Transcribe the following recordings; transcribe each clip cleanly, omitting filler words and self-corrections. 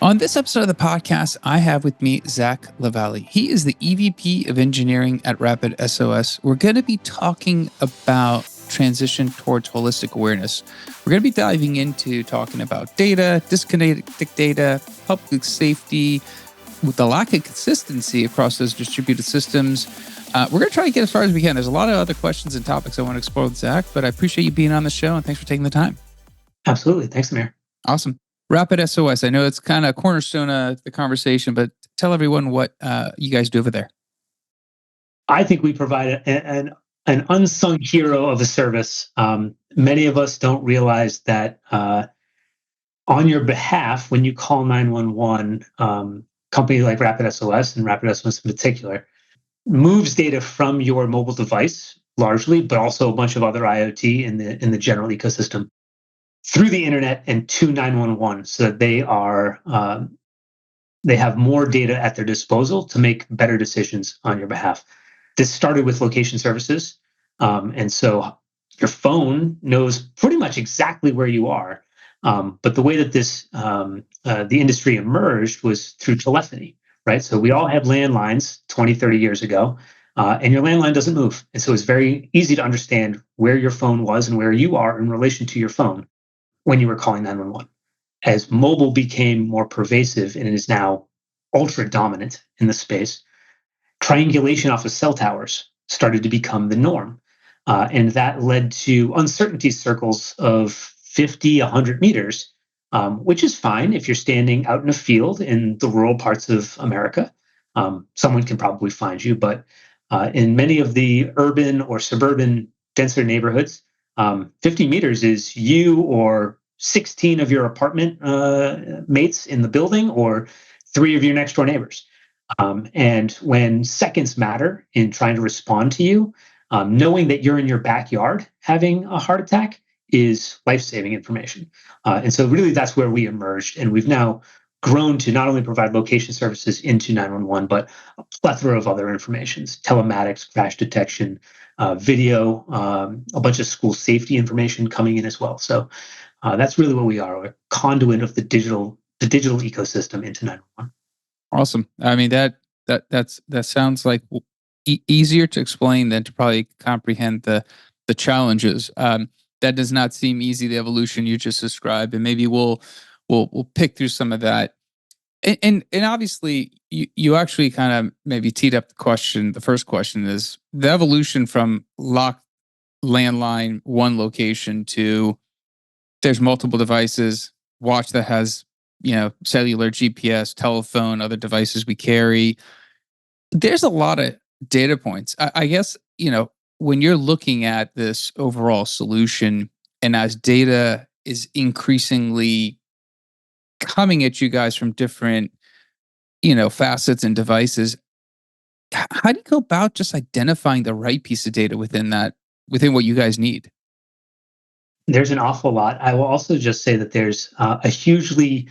On this episode of the podcast, I have with me Zach LaValley. He is the EVP of Engineering at RapidSOS. We're going to be talking about transition towards holistic awareness. We're going to be diving into talking about data, disconnected data, public safety, with the lack of consistency across those distributed systems. We're going to try to get as far as we can. There's a lot of other questions and topics I want to explore with Zach, but I appreciate you being on the show and thanks for taking the time. Absolutely. Thanks, Amir. Awesome. RapidSOS. I know it's kind of a cornerstone of the conversation, but tell everyone what you guys do over there. I think we provide an unsung hero of a service. Many of us don't realize that on your behalf, when you call 911, companies like RapidSOS and RapidSOS in particular, moves data from your mobile device largely, but also a bunch of other IoT in the general ecosystem through the internet and to 911, so that they have more data at their disposal to make better decisions on your behalf. This started with location services, and so your phone knows pretty much exactly where you are. But the way that the industry emerged was through telephony, right? So we all had landlines 20, 30 years ago, and your landline doesn't move. And so it's very easy to understand where your phone was and where you are in relation to your phone when you were calling 911. As mobile became more pervasive and it is now ultra dominant in the space, triangulation off of cell towers started to become the norm. And that led to uncertainty circles of 50, 100 meters, which is fine if you're standing out in a field in the rural parts of America. Someone can probably find you, but in many of the urban or suburban denser neighborhoods, 50 meters is you or 16 of your apartment mates in the building or 3 of your next door neighbors. And when seconds matter in trying to respond to you, knowing that you're in your backyard having a heart attack is life-saving information. And so really that's where we emerged. And we've now grown to not only provide location services into 911, but a plethora of other informations, telematics, crash detection, video, a bunch of school safety information coming in as well. So that's really what we are, a conduit of the digital ecosystem into 911. Awesome. I mean, that sounds like easier to explain than to probably comprehend the challenges. That does not seem easy, the evolution you just described, and maybe we'll pick through some of that. And obviously, you actually kind of maybe teed up the question. The first question is the evolution from locked landline, one location, to there's multiple devices, watch that has, cellular, GPS, telephone, other devices we carry. There's a lot of data points. I guess, when you're looking at this overall solution and as data is increasingly coming at you guys from different, facets and devices, how do you go about just identifying the right piece of data within what you guys need? There's an awful lot. I will also just say that there's a hugely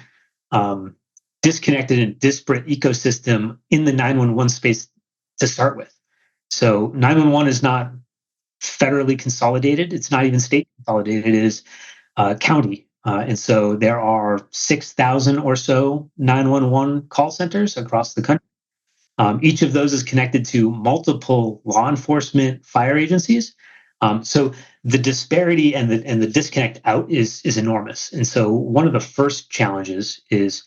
disconnected and disparate ecosystem in the 911 space to start with. So 911 is not federally consolidated. It's not even state consolidated. It is county. And so there are 6,000 or so 911 call centers across the country. Each of those is connected to multiple law enforcement fire agencies. So the disparity and the disconnect out is enormous. And so one of the first challenges is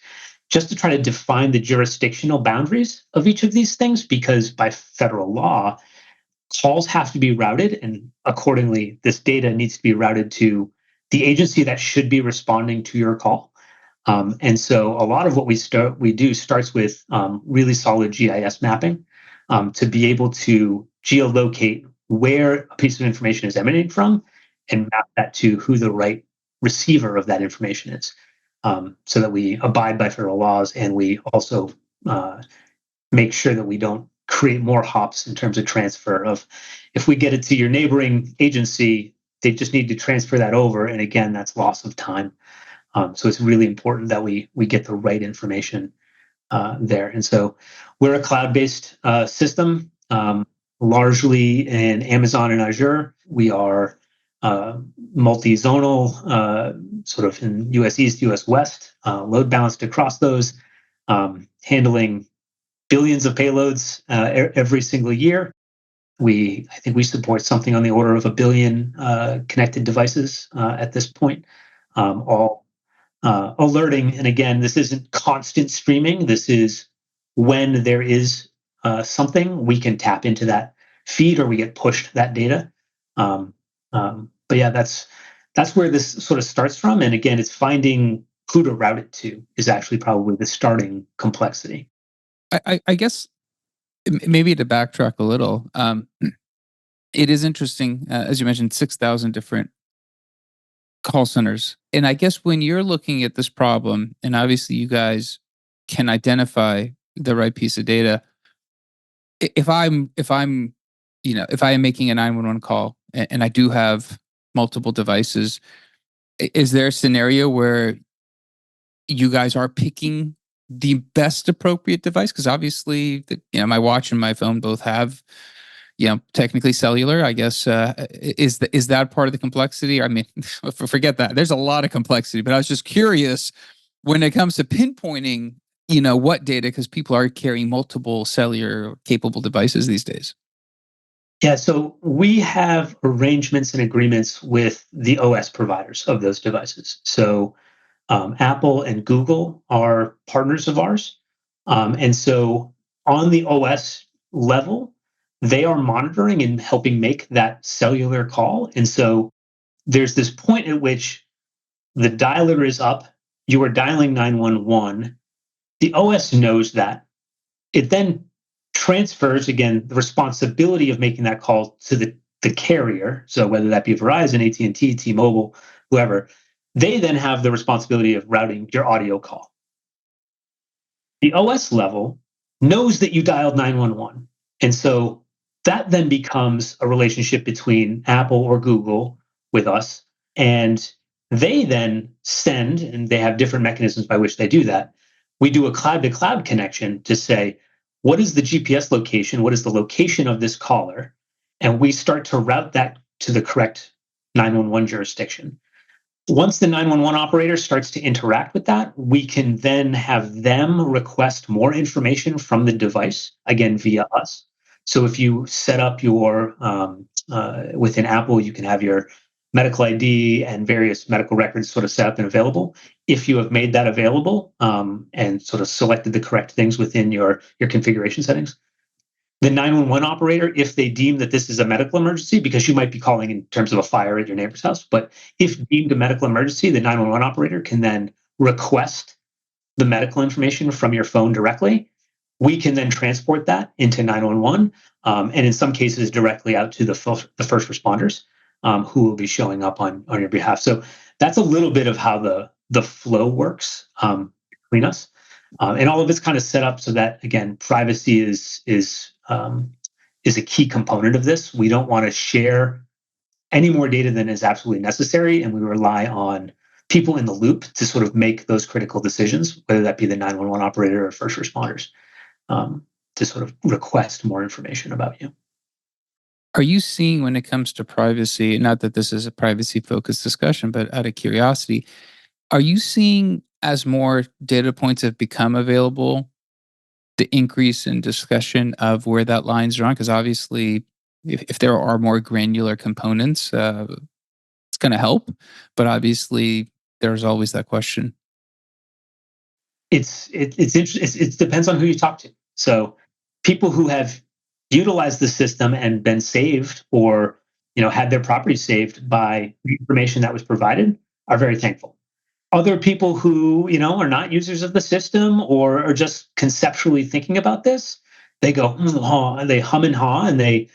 just to try to define the jurisdictional boundaries of each of these things, because by federal law, calls have to be routed, and accordingly, this data needs to be routed to the agency that should be responding to your call. And so a lot of what we do starts with really solid GIS mapping to be able to geolocate where a piece of information is emanating from and map that to who the right receiver of that information is, so that we abide by federal laws, and we also make sure that we don't create more hops in terms of transfer of, if we get it to your neighboring agency, they just need to transfer that over. And again, that's loss of time. So it's really important that we get the right information there. And so we're a cloud-based system, largely in Amazon and Azure. We are multi-zonal, sort of in US East, US West, load balanced across those, handling billions of payloads every single year. I think we support something on the order of 1 billion connected devices at this point, all alerting. And again, this isn't constant streaming. This is when there is something, we can tap into that feed or we get pushed that data. But yeah, that's where this sort of starts from. And again, it's finding who to route it to is actually probably the starting complexity. I guess maybe to backtrack a little, it is interesting, as you mentioned, 6,000 different call centers. And I guess when you're looking at this problem, and obviously you guys can identify the right piece of data, if I am making a 911 call and I do have multiple devices, is there a scenario where you guys are picking the best appropriate device? Because obviously, my watch and my phone both have, technically cellular. I guess is that part of the complexity? I mean, forget that. There's a lot of complexity, but I was just curious when it comes to pinpointing, what data, because people are carrying multiple cellular capable devices these days. Yeah, so we have arrangements and agreements with the OS providers of those devices. So Apple and Google are partners of ours. And so on the OS level, they are monitoring and helping make that cellular call. And so there's this point at which the dialer is up, you are dialing 911. The OS knows that. It then transfers, again, the responsibility of making that call to the carrier. So whether that be Verizon, AT&T, T-Mobile, whoever, they then have the responsibility of routing your audio call. The OS level knows that you dialed 911. And so that then becomes a relationship between Apple or Google with us. And they then send, and they have different mechanisms by which they do that. We do a cloud to cloud connection to say, what is the GPS location? What is the location of this caller? And we start to route that to the correct 911 jurisdiction. Once the 911 operator starts to interact with that, we can then have them request more information from the device, again, via us. So if you set up your, within Apple, you can have your medical ID and various medical records sort of set up and available. If you have made that available and sort of selected the correct things within your configuration settings, the 911 operator, if they deem that this is a medical emergency, because you might be calling in terms of a fire at your neighbor's house, but if deemed a medical emergency, the 911 operator can then request the medical information from your phone directly. We can then transport that into 911, and in some cases directly out to the first responders who will be showing up on your behalf. So that's a little bit of how the flow works between us. And all of it's kind of set up so that, again, privacy is a key component of this. We don't want to share any more data than is absolutely necessary, and we rely on people in the loop to sort of make those critical decisions, whether that be the 911 operator or first responders, to sort of request more information about you. Are you seeing, when it comes to privacy, not that this is a privacy-focused discussion, but out of curiosity, are you seeing, as more data points have become available, the increase in discussion of where that line's drawn? Because obviously, if there are more granular components, it's going to help. But obviously, there's always that question. It's interesting. It depends on who you talk to. So people who have utilized the system and been saved, or had their property saved by the information that was provided, are very thankful. Other people who are not users of the system or are just conceptually thinking about this, they go, and they hum and haw, and they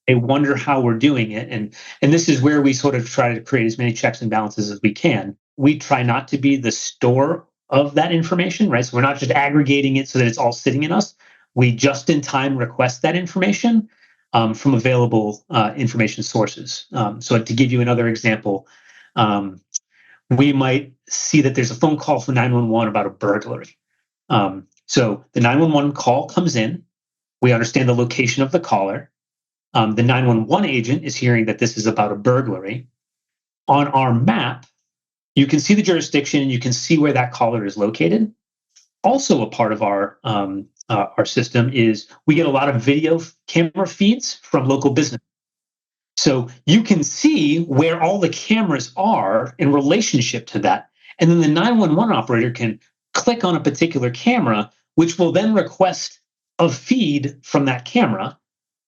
wonder how we're doing it. And this is where we sort of try to create as many checks and balances as we can. We try not to be the store of that information, right? So we're not just aggregating it so that it's all sitting in us. We just in time request that information from available information sources. So to give you another example, we might see that there's a phone call from 911 about a burglary. So the 911 call comes in. We understand the location of the caller. The 911 agent is hearing that this is about a burglary. On our map, you can see the jurisdiction and you can see where that caller is located. Also, a part of our system is we get a lot of video camera feeds from local business. So you can see where all the cameras are in relationship to that. And then the 911 operator can click on a particular camera, which will then request a feed from that camera.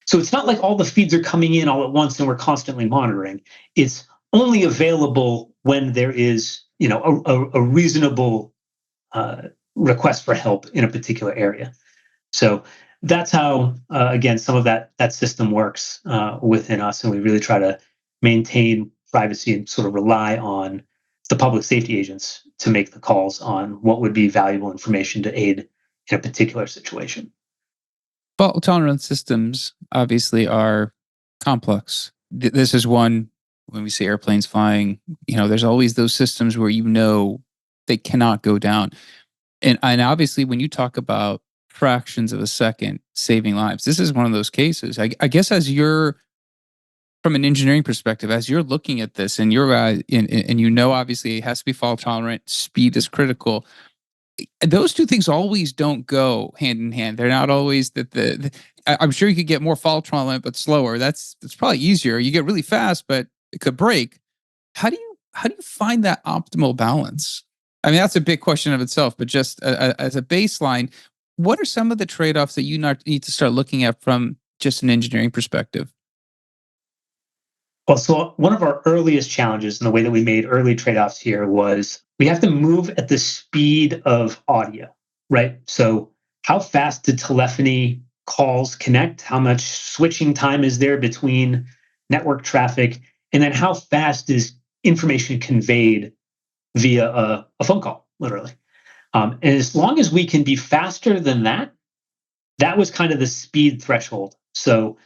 So it's not like all the feeds are coming in all at once and we're constantly monitoring. It's only available when there is, a reasonable request for help in a particular area. So that's how, again, some of that system works within us, and we really try to maintain privacy and sort of rely on the public safety agents to make the calls on what would be valuable information to aid in a particular situation. Fault tolerant systems obviously are complex. This is one, when we see airplanes flying, there's always those systems where they cannot go down. And obviously, when you talk about fractions of a second saving lives, this is one of those cases. I guess from an engineering perspective, as you're looking at this and obviously it has to be fault tolerant, speed is critical. Those two things always don't go hand in hand. They're not always I'm sure you could get more fault tolerant but slower. That's probably easier. You get really fast, but it could break. How do you find that optimal balance? I mean, that's a big question of itself, but just as a baseline, what are some of the trade-offs that you need to start looking at from just an engineering perspective? Well, so one of our earliest challenges in the way that we made early trade-offs here was we have to move at the speed of audio, right? So how fast do telephony calls connect? How much switching time is there between network traffic? And then how fast is information conveyed via a phone call, literally? And as long as we can be faster than that, that was kind of the speed threshold. So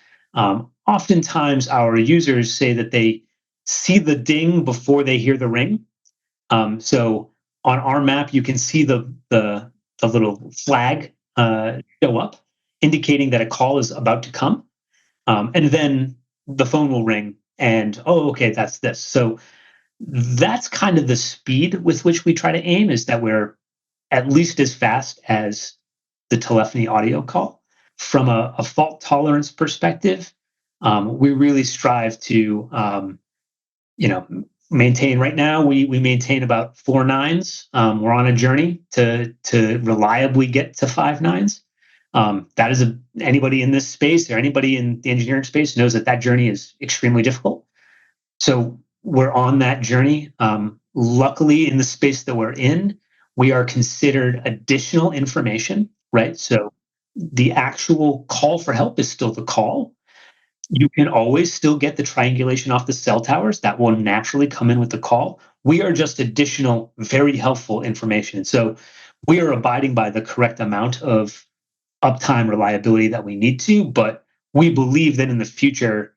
oftentimes our users say that they see the ding before they hear the ring. So on our map, you can see the little flag show up, indicating that a call is about to come. And then the phone will ring and, oh, okay, that's this. So that's kind of the speed with which we try to aim, is that we're at least as fast as the telephony audio call. From a fault tolerance perspective, we really strive to, maintain. Right now, we maintain about 4 nines. We're on a journey to reliably get to 5 nines. That is anybody in this space or anybody in the engineering space knows that journey is extremely difficult. So we're on that journey. Luckily, in the space that we're in, we are considered additional information, right? So the actual call for help is still the call. You can always still get the triangulation off the cell towers. That will naturally come in with the call. We are just additional, very helpful information. So we are abiding by the correct amount of uptime reliability that we need to, but we believe that in the future,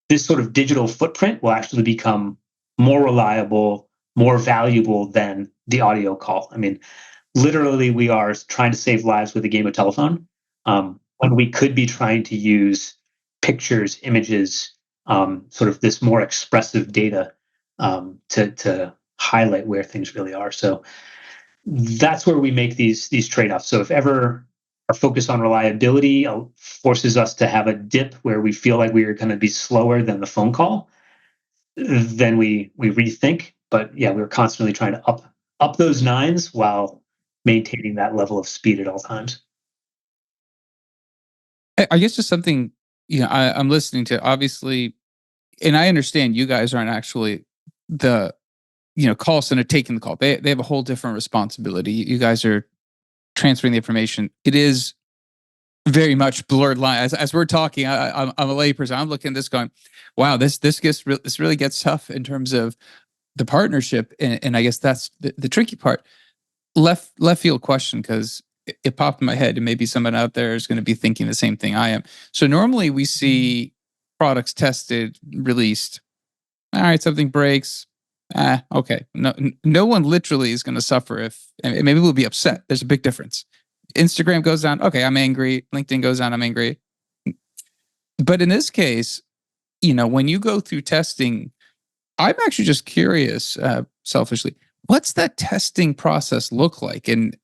this sort of digital footprint will actually become more reliable, more valuable than the audio call. I mean, literally, we are trying to save lives with a game of telephone, when we could be trying to use pictures, images, sort of this more expressive data to highlight where things really are. So that's where we make these trade-offs. So if ever our focus on reliability forces us to have a dip where we feel like we are going to be slower than the phone call, then we rethink. But yeah, we're constantly trying to up those nines while maintaining that level of speed at all times. I guess just something, I'm listening to, obviously, and I understand you guys aren't actually the, call center taking the call. They have a whole different responsibility. You guys are transferring the information. It is very much blurred line. As we're talking, I'm a layperson. I'm looking at this going, wow, this really gets tough in terms of the partnership. And I guess that's the tricky part. Left field question, because it popped in my head, and maybe someone out there is going to be thinking the same thing I am. So normally we see products tested, released. All right, something breaks. Okay. No one literally is going to suffer and maybe we'll be upset. There's a big difference. Instagram goes down. Okay, I'm angry. LinkedIn goes down. I'm angry. But in this case, when you go through testing, I'm actually just curious, selfishly, what's that testing process look like? And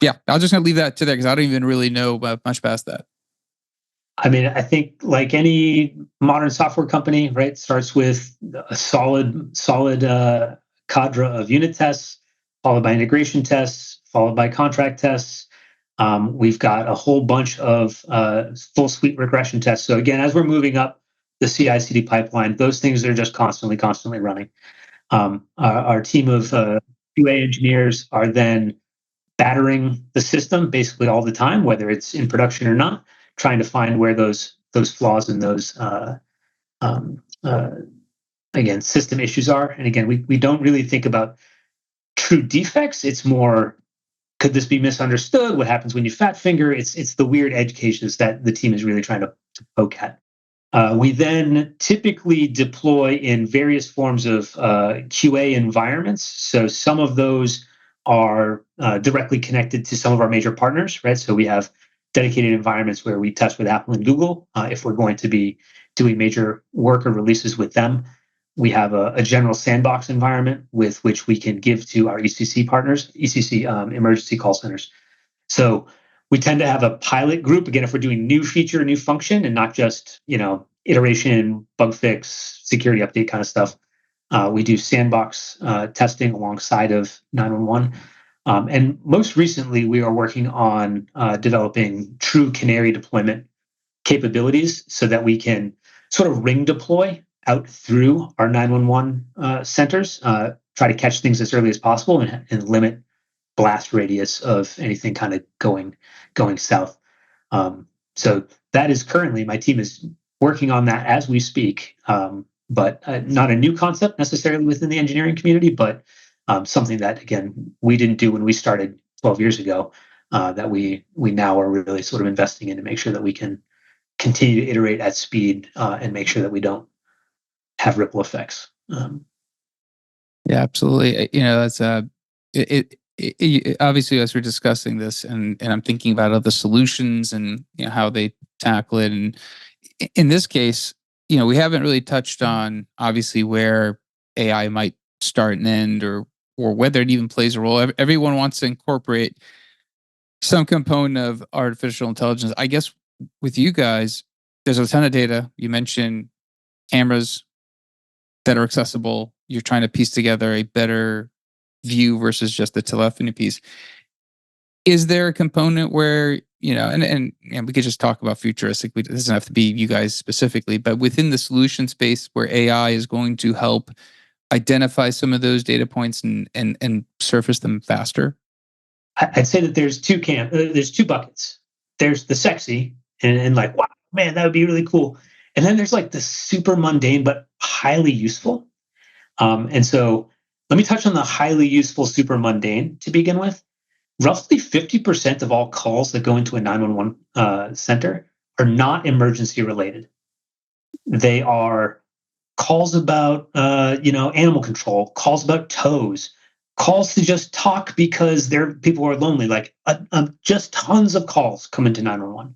yeah, I'll just gonna leave that to there because I don't even really know much past that. I mean, I think like any modern software company, right, starts with a solid cadre of unit tests, followed by integration tests, followed by contract tests. We've got a whole bunch of full suite regression tests. So again, as we're moving up the CI/CD pipeline, those things are just constantly running. Our team of QA engineers are then battering the system basically all the time, whether it's in production or not, trying to find where those flaws and those um, uh, again system issues are. And again, we don't really think about true defects. It's more, could this be misunderstood? What happens when you fat finger? It's the weird edge cases that the team is really trying to poke at. We then typically deploy in various forms of QA environments. So some of those are directly connected to some of our major partners, right? So we have dedicated environments where we test with Apple and Google if we're going to be doing major work or releases with them. We have a general sandbox environment with which we can give to our ECC partners, ECC emergency call centers. So we tend to have a pilot group, again, if we're doing new feature, new function, and not just, iteration, bug fix, security update kind of stuff. We do sandbox testing alongside of 911. And most recently, we are working on developing true canary deployment capabilities so that we can sort of ring deploy out through our 911 centers, try to catch things as early as possible and limit blast radius of anything kind of going south. So that is currently, my team is working on that as we speak, but not a new concept necessarily within the engineering community, but something that, again, we didn't do when we started 12 years ago, that we now are really sort of investing in to make sure that we can continue to iterate at speed and make sure that we don't have ripple effects. Yeah, absolutely. That's obviously, as we're discussing this, and I'm thinking about other solutions and how they tackle it. And in this case, we haven't really touched on obviously where AI might start and end, or whether it even plays a role. Everyone wants to incorporate some component of artificial intelligence. I guess with you guys, there's a ton of data. You mentioned cameras that are accessible. You're trying to piece together a better view versus just the telephony piece. Is there a component where, and we could just talk about futuristic, it doesn't have to be you guys specifically, but within the solution space where AI is going to help identify some of those data points and surface them faster? I'd say that there's two buckets. There's the sexy and like, wow, man, that would be really cool. And then there's like the super mundane but highly useful. And so let me touch on the highly useful, super mundane to begin with. Roughly 50% of all calls that go into a 911 center are not emergency related. They are calls about animal control, calls about tows, calls to just talk because people are lonely. Like just tons of calls come into 911.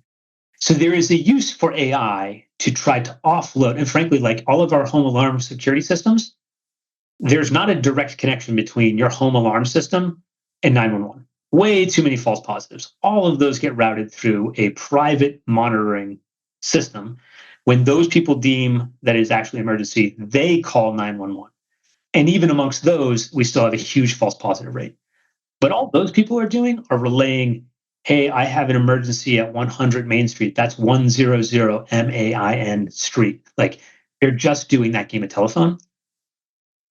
So there is a use for AI to try to offload, and frankly, like all of our home alarm security systems, there's not a direct connection between your home alarm system and 911. Way too many false positives. All of those get routed through a private monitoring system. When those people deem that it is actually an emergency, they call 911. And even amongst those, we still have a huge false positive rate. But all those people are doing are relaying, hey, I have an emergency at 100 Main Street. That's 100 MAIN Street. Like they're just doing that game of telephone.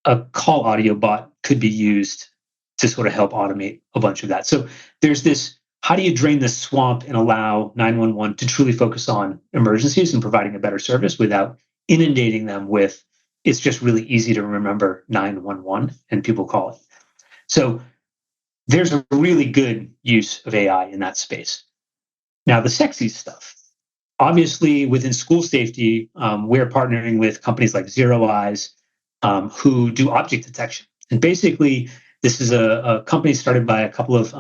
A call audio bot could be used to sort of help automate a bunch of that. So there's this, how do you drain the swamp and allow 911 to truly focus on emergencies and providing a better service without inundating them with, it's just really easy to remember 911 and people call it. So there's a really good use of AI in that space. Now, the sexy stuff. Obviously, within school safety, we're partnering with companies like Zero Eyes, who do object detection. And basically, this is a company started by a couple of,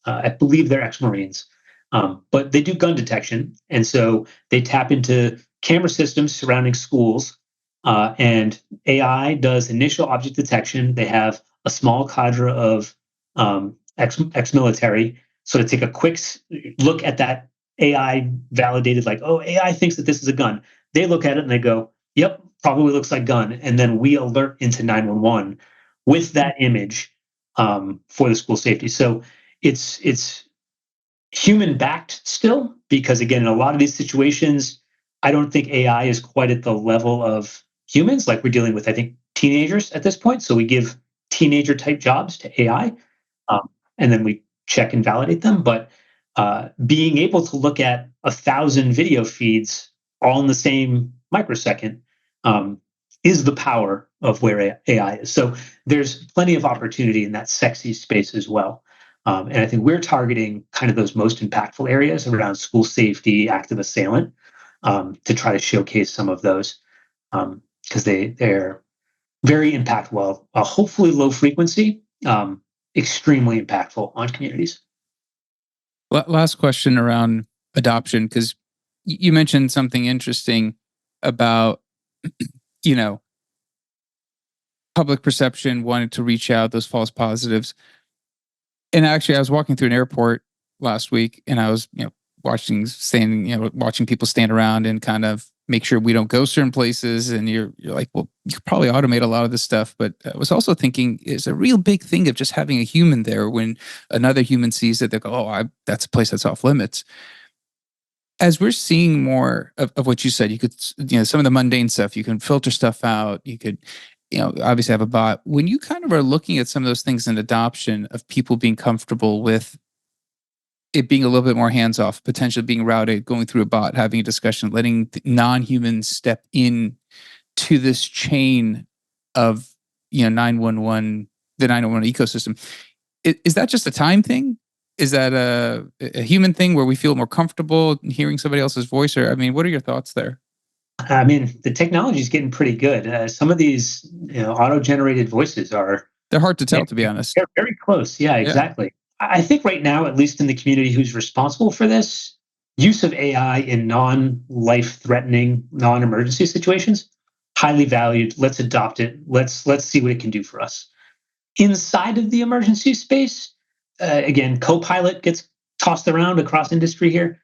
I believe they're ex-Marines, but they do gun detection. And so they tap into camera systems surrounding schools And AI does initial object detection. They have a small cadre of ex-military. So to take a quick look at that AI validated, like, oh, AI thinks that this is a gun. They look at it and they go, yep, probably looks like gun. And then we alert into 911 with that image for the school safety. So it's human backed still, because again, in a lot of these situations, I don't think AI is quite at the level of humans. Like we're dealing with, I think, teenagers at this point. So we give teenager type jobs to AI, and then we check and validate them. But being able to look at 1,000 video feeds all in the same microsecond is the power of where AI is. So there's plenty of opportunity in that sexy space as well. And I think we're targeting kind of those most impactful areas around school safety, active assailant, to try to showcase some of those, because they're very impactful. Well, hopefully low frequency, extremely impactful on communities. Last question around adoption, because you mentioned something interesting about, you know, public perception, wanting to reach out, those false positives. And actually, I was walking through an airport last week, and I was, watching people stand around and kind of make sure we don't go certain places. And you're like, well, you could probably automate a lot of this stuff. But I was also thinking, it's a real big thing of just having a human there. When another human sees it, they go, oh, that's a place that's off limits. As we're seeing more of what you said, you could, some of the mundane stuff, you can filter stuff out. You could, obviously have a bot. When you kind of are looking at some of those things in adoption of people being comfortable with it being a little bit more hands off, potentially being routed, going through a bot, having a discussion, letting non-humans step in to this chain of, 911, the 911 ecosystem. Is that just a time thing? Is that a human thing where we feel more comfortable hearing somebody else's voice? Or, what are your thoughts there? I mean, the technology is getting pretty good. Some of these, auto-generated voices they're hard to tell, to be honest. They're very close. Yeah, exactly. Yeah. I think right now, at least in the community who's responsible for this, use of AI in non-life-threatening, non-emergency situations, highly valued. Let's adopt it. Let's see what it can do for us. Inside of the emergency space, again, Copilot gets tossed around across industry here.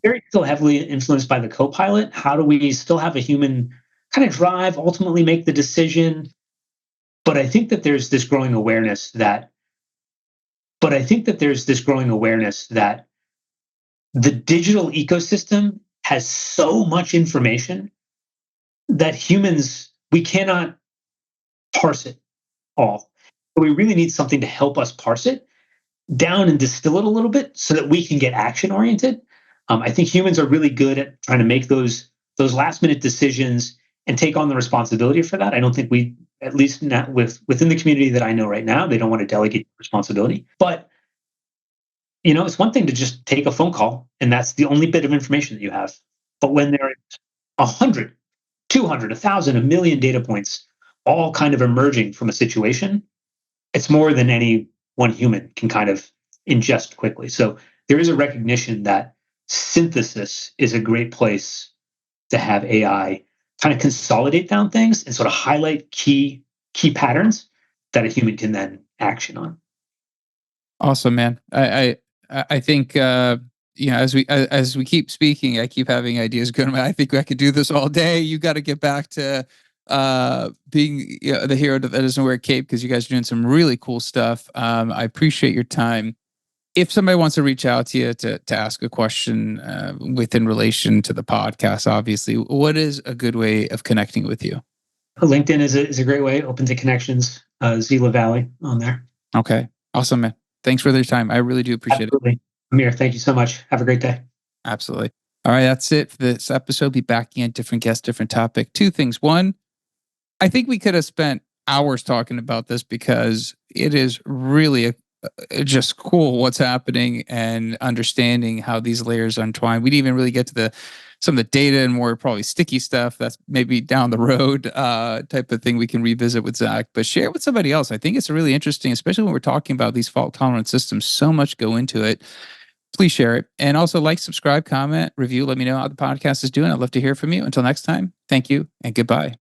Very still heavily influenced by the Copilot. How do we still have a human kind of drive, ultimately make the decision? But I think that there's this growing awareness that the digital ecosystem has so much information that humans, we cannot parse it all. But we really need something to help us parse it down and distill it a little bit so that we can get action oriented. I think humans are really good at trying to make those last minute decisions and take on the responsibility for that. I don't think we, at least not within the community that I know right now, they don't want to delegate responsibility. But it's one thing to just take a phone call and that's the only bit of information that you have. But when there is 100, 200, 1,000, a million data points all kind of emerging from a situation, it's more than any one human can kind of ingest quickly. So there is a recognition that synthesis is a great place to have AI kind of consolidate down things and sort of highlight key patterns that a human can then action on. Awesome, man. I think as we keep speaking, I keep having ideas going. I think I could do this all day. You got to get back to being the hero that doesn't wear a cape, because you guys are doing some really cool stuff. I appreciate your time. If somebody wants to reach out to you to ask a question within relation to the podcast, obviously, what is a good way of connecting with you? LinkedIn is a great way, open to connections. Zach LaValley on there. Okay. Awesome, man. Thanks for your time. I really do appreciate it. Amir, thank you so much. Have a great day. Absolutely. All right. That's it for this episode. Be back again, different guest, different topic. Two things. One, I think we could have spent hours talking about this because it is really just cool what's happening and understanding how these layers untwine. We didn't even really get to some of the data and more probably sticky stuff. That's maybe down the road type of thing we can revisit with Zach, but share it with somebody else. I think it's really interesting, especially when we're talking about these fault tolerant systems. So much go into it. Please share it. And also like, subscribe, comment, review. Let me know how the podcast is doing. I'd love to hear from you. Until next time, thank you and goodbye.